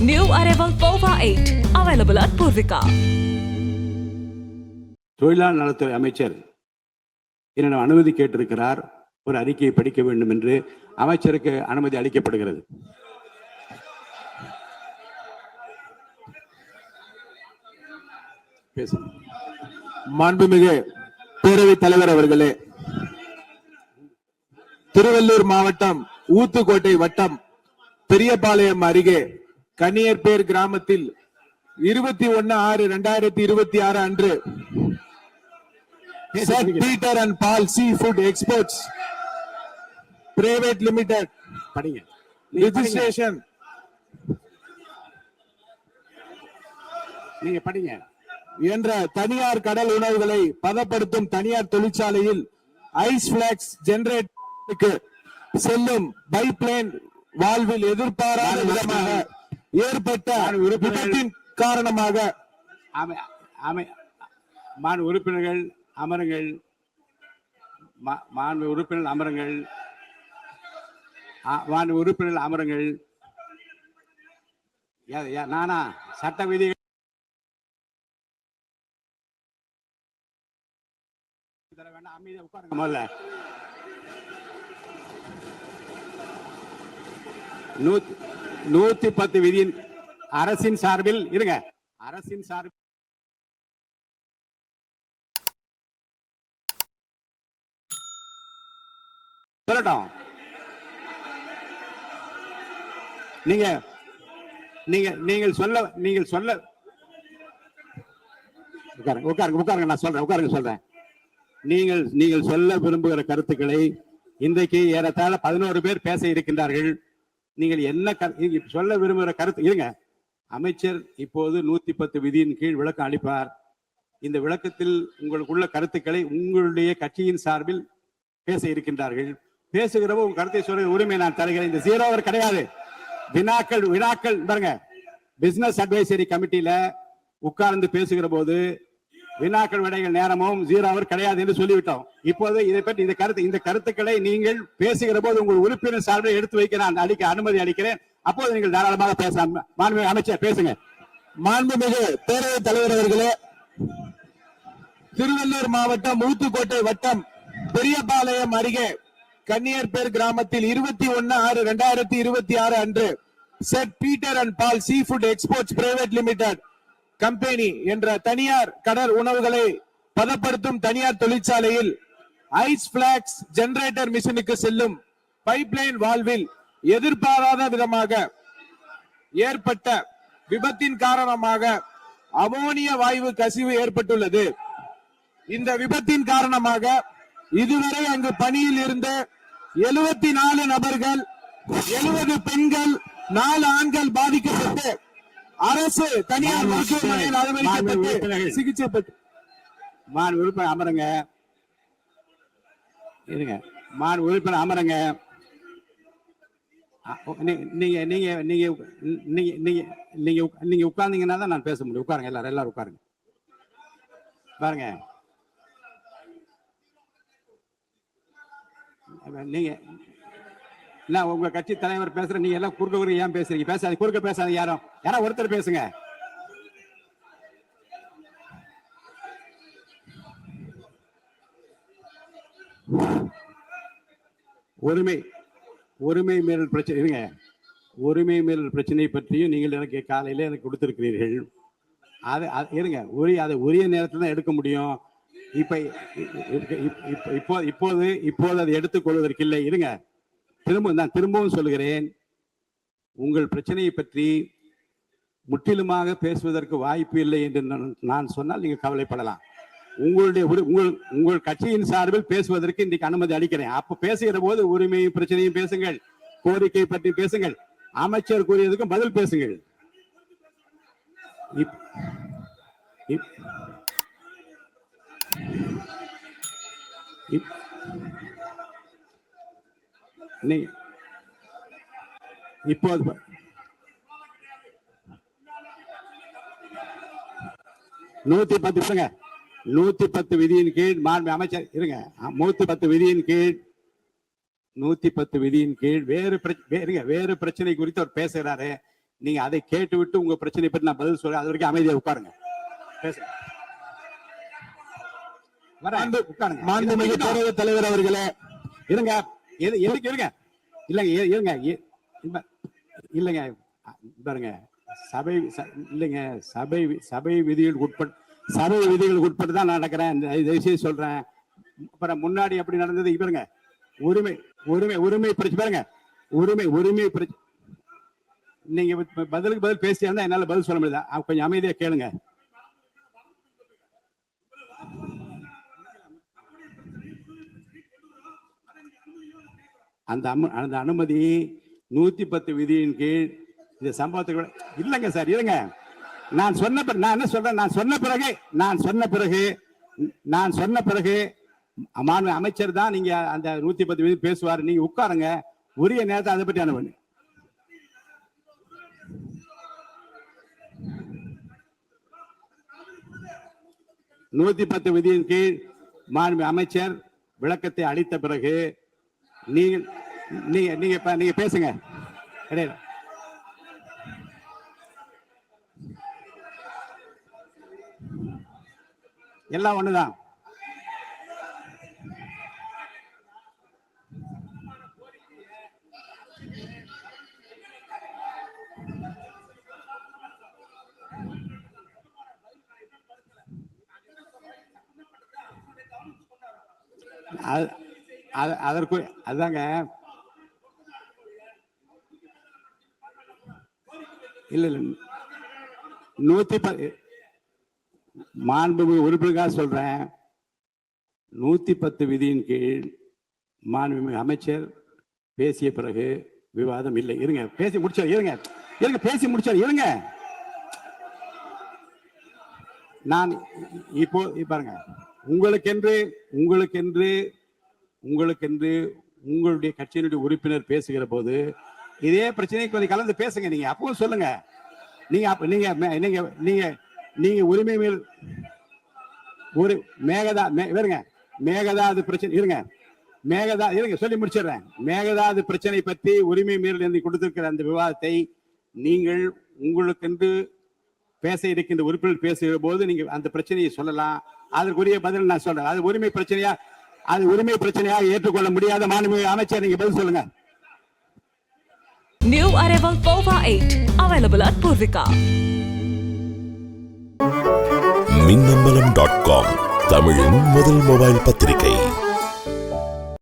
New arrival Pova 8 available at Purvika. தொழிலாளர் நலத்துறை அமைச்சர் என்னிடம் அனுமதி கேட்டிருக்கிறார். ஒரு அறிக்கையை படிக்க வேண்டும் என்று அமைச்சருக்கு அனுமதி அளிக்கப்படுகிறது. மாண்புமிகு பேரவைத் தலைவர் அவர்களே, திருவள்ளூர் மாவட்டம் ஊத்துக்கோட்டை வட்டம் பெரியபாளையம் அருகே கன்னியர்பேர் கிராமத்தில் 21/6/2026 அன்று செட் Peter and Paul sea food exports private limited படிங்க ரெஜிஸ்ட்ரேஷன் நீங்க படிங்க என்ற தனியார் கடல் உணவுகளை பதப்படுத்தும் தனியார் தொழிற்சாலையில் ஐஸ் பிளாக்ஸ் ஜெனரேட்டருக்கு செல்லும் பைப்லைன் வால்வில் எதிர்பாராத விதமாக ஏற்பட்ட விபத்தின் காரணமாக உறுப்பினர்கள் அமருங்கள். உறுப்பினர்கள் அமருங்கள். உறுப்பினர்கள் அமருங்கள். நானா சட்ட விதிகள் அமைதியா உட்காருங்க. முதல்ல 110 விதியின் அரசின் சார்பில் இருங்க. அரசின் சார்பில் சொல்லட்டும். நீங்கள் சொல்ல உட்காருங்க. நான் சொல்றேன். சொல்றேன். நீங்கள் சொல்ல விரும்புகிற கருத்துக்களை இன்றைக்கு ஏறத்தாழ 11 பேர் பேச இருக்கின்றார்கள். நீங்கள் என்ன சொல்ல விரும்புகிற கருத்து இருங்க. அமைச்சர் இப்போது 110 விதியின் கீழ் விளக்கம் அளிப்பார். இந்த விளக்கத்தில் உங்களுக்குள்ள கருத்துக்களை உங்களுடைய கட்சியின் சார்பில் பேச இருக்கின்றார்கள். பேசுகிறவோ உங்க கருத்தை சொல்ற உரிமை நான் தருகிறேன். இந்த 0 அவர் கிடையாது. வினாக்கள் பாருங்க. பிசினஸ் அட்வைசரி கமிட்டியில உட்கார்ந்து பேசுகிற போது வினாக்கள் விடைகள் நேரமும் 0 அவர் கிடையாது என்று சொல்லிவிட்டோம். இப்போது இதை பற்றி இந்த கருத்துக்களை நீங்கள் பேசுகிற போது உங்கள் உறுப்பினர் சார்பில் எடுத்து வைக்க நான் அனுமதி அளிக்கிறேன். அப்போது நீங்கள் தாராளமாக பேசலாம். மாண்புமிகு அமைச்சர் பேசுங்க. மாண்புமிகு பேரவைத் தலைவர் அவர்களே, திருவள்ளூர் மாவட்டம் ஊத்துக்கோட்டை வட்டம் பெரியபாளையம் அருகே கன்னியர்பேர் கிராமத்தில் 21/6/2026 அன்று செட் Peter and Paul sea food exports private limited company என்ற தனியார் கடல் உணவுகளை பதப்படுத்தும் தனியார் தொழிற்சாலையில் ஐஸ் பிளாக்ஸ் ஜெனரேட்டர் மிஷினுக்கு செல்லும் பைப்லைன் வால்வில் எதிர்பாராத விதமாக ஏற்பட்ட விபத்தின் காரணமாக அமோனிய வாயு கசிவு ஏற்பட்டுள்ளது. இந்த விபத்தின் காரணமாக இதுவரை அங்கு பணியில் இருந்த 74 நபர்கள், 70 பெண்கள், 4 ஆண்கள் பாதிக்கப்பட்டு அரசு தனியார் மருத்துவமனையில் அனுமதிக்கப்பட்டு சிகிச்சை பெற்று உறுப்பினர் அமருங்க. இருங்க. உறுப்பினர் அமருங்க. நீங்க உட்கார்ந்தீங்கன்னா தான் நான் பேச முடியும். உட்காருங்க. எல்லாரும் உட்காருங்க. பாருங்க, நீங்க உங்க கட்சி தலைவர் பேசுற, நீங்க எல்லாம் குறுக்க ஏன் பேசுறீங்க? பேசாது, குறுக்க பேசாது. யாரோ ஒருத்தர் பேசுங்க. உரிமை மீறல் பிரச்சனை இருங்க. உரிமை மீறல் பிரச்சனை பற்றியும் நீங்கள் எனக்கு காலையில எனக்கு கொடுத்திருக்கிறீர்கள். அது இருங்க. உரிய நேரத்தில் தான் எடுக்க முடியும். இப்போது அதை எடுத்துக் கொள்வதற்கு இல்லை. இருங்க. திரும்பவும் சொல்கிறேன். உங்கள் பிரச்சனையை பற்றி முற்றிலுமாக பேசுவதற்கு வாய்ப்பு இல்லை என்று நான் சொன்னால் நீங்கள் கவலைப்படலாம். உங்கள் கட்சியின் சார்பில் பேசுவதற்கு இன்றைக்கு அனுமதி அளிக்கிறேன். அப்ப பேசுகிற போது உரிமையும் பிரச்சனையும் பேசுங்கள், கோரிக்கை பற்றி பேசுங்கள், அமைச்சர் கூறியதுக்கும் பதில் பேசுங்கள். இப்போது 110 விதியின் கீழ் அமைச்சர் இருங்க. 110 விதியின் கீழ் வேறு பிரச்சனை குறித்து அவர் பேசுகிறாரு. நீங்க அதை கேட்டு விட்டு உங்க பிரச்சனை பற்றி நான் பதில் சொல்றேன். அது வரைக்கும் அமைதியா உட்காருங்க. பேசுங்க. உட்காருங்க. மாண்புமிகு பேரவைத் தலைவர் அவர்களே, இருங்க. எதுக்கு இருங்க? இல்லைங்க இருங்க. இல்லைங்க பாருங்க, இல்லைங்க, சபை விதிகளுக்கு உட்பட்டு தான் நான் நடக்கிறேன். தயவுசெய்து சொல்றேன். அப்புறம் முன்னாடி எப்படி நடந்தது பாருங்க. உரிமை பிரச்சனை பாருங்க. உரிமை பிரச்சனை. நீங்க பதிலுக்கு பதில் பேசியா இருந்தா என்னால பதில் சொல்ல முடியாது. கொஞ்சம் அமைதியா கேளுங்க. அந்த அனுமதி 110 விதியின் கீழ் இந்த சம்பவத்துக்கு இல்லைங்க சார். இருங்க, நான் என்ன சொல்றேன், நான் சொன்ன பிறகு மாண்பு அமைச்சர் தான் நீங்க அந்த 110 விதி பேசுவார். நீங்க உட்காருங்க. உரிய நேரத்தை அதை பற்றி அனுப்பி 110 விதியின் கீழ் மாண்பு அமைச்சர் விளக்கத்தை அளித்த பிறகு நீங்க பேசுங்க. இடையில எல்லாம் ஒண்ணுதான். அதற்கு அதாங்க இல்ல 110 மாண்புமிகு உறுப்பினருக்காக சொல்றேன். 110 விதியின் கீழ் மாண்புமிகு அமைச்சர் பேசிய பிறகு விவாதம் இல்லை. இருங்க, பேசி முடிச்சார். பேசி முடிச்சார். இருங்க, நான் இப்போ பாருங்க, உங்களுக்கென்று உங்களுடைய கட்சியினுடைய உறுப்பினர் பேசுகிற போது இதே பிரச்சனையை கொஞ்சம் கலந்து பேசுங்க. நீங்க அப்பவும் சொல்லுங்க. நீங்க உரிமை மேல் ஒரு மேகதாது பிரச்சனை இருங்க சொல்லி முடிச்சிடுறேன். மேகதாது பிரச்சனை பற்றி உரிமை மீறல் கொடுத்திருக்கிற அந்த விவாதத்தை நீங்கள் உங்களுக்கென்று பேச இருக்கின்ற உறுப்பினர் பேசுகிற போது நீங்க அந்த பிரச்சனையை சொல்லலாம். அதற்குரிய பதில் நான் சொல்றேன். அது உரிமை பிரச்சனையாக ஏற்றுக்கொள்ள முடியாத மாண்புமிகு அமைச்சர், நீங்க பதில் சொல்லுங்க. New arrival Pova 8 available at Purvika. மின்னம்பலம்.com தமிழின் முதல் மொபைல் பத்திரிகை.